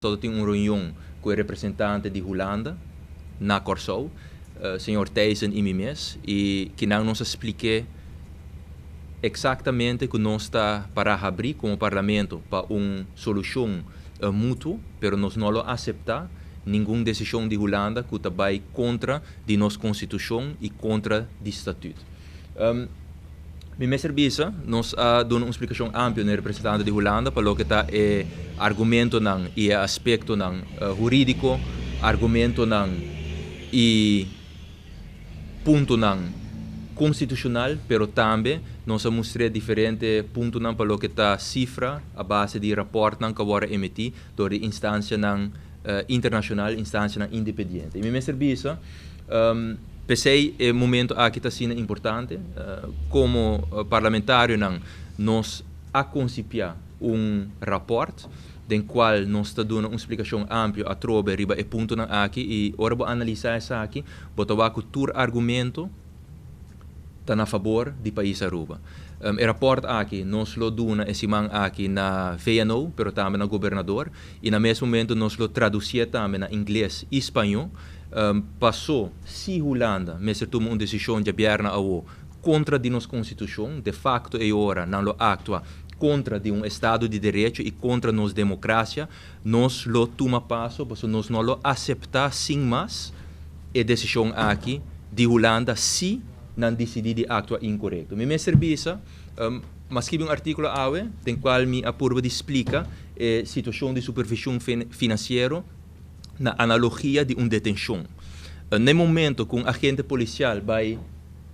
Todo tem uma reunião com o representante de Holanda, na Corsou, senhor Thijssen e Mimes, e que não nos explique exatamente que nós está para abrir como parlamento para uma solução mútua, mas nós não lo aceitamos nenhuma decisão de Holanda que vai contra de nossa Constituição e contra o Estatuto. Minha serviço, nós damos uma explicação ampla no representante de Holanda para o que está argumento e aspecto jurídico, argumento e ponto constitucional, pero também nós mostramos diferentes pontos para o que está cifra a base de rapport que vai emitir por instância internacional, instância independente. E meu serviço pensei é momento aqui está sendo importante como parlamentário nós aconselhar rapport den qual nós está dando uma explicação ampla a trobe riba e ponto aqui e ora vou analisar essa aqui botar o tur argumento está na favor do país Aruba. O rapport aqui nós lo duna esse man aqui na VNO, pero também na governador e no mesmo momento nós lo traduzia também na inglês e espanhol. Passou se Holanda mas tomou uma decisão de bierna ao contra de nossa Constituição, de facto e ora não lo actua contra de Estado de Direito e contra nossa democracia, nós lo toma passo, porque nós não lo aceita sem mais a decisão aqui de Holanda se não decidir de actuar incorreto. Meu serviço, mas escrevi um artigo awe, tem qual me apurva de explica a situação de supervisão financeira na analogia de uma detenção. No momento que um agente policial vai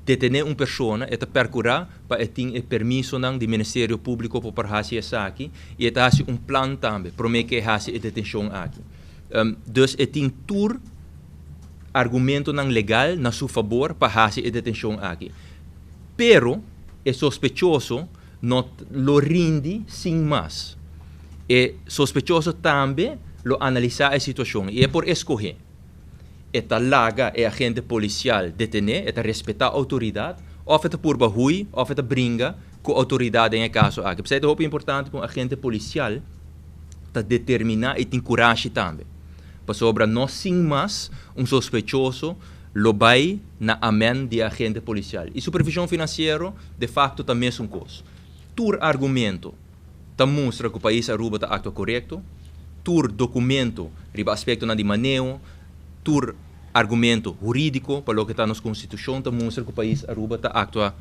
detener uma pessoa, é procurar para ter permisso do Ministério Público para fazer isso aqui e é um plano também para que faça a detenção aqui. Então, é tem tur argumento legal na seu favor para fazer a detenção aqui. Pero é sospechoso não lo rinde sem mais. É sospechoso também lo analisar a situação e é por escolher. É larga é agente policial detener, é respeitar a autoridade, ou é por barrui, ou é brinca com a autoridade em caso aqui. Por isso é importante que o agente policial determinar e tem coragem também. Para sobre nós sim mais sospechoso lo vai na amen de agente policial. E supervisão financeira, de facto, também é coisa. Tur argumento mostra que o país Aruba está actua correto, tur documento riba aspecto de manejo, tur argumento jurídico para o que está na Constituição mostra que o país Aruba está actua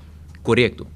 correto.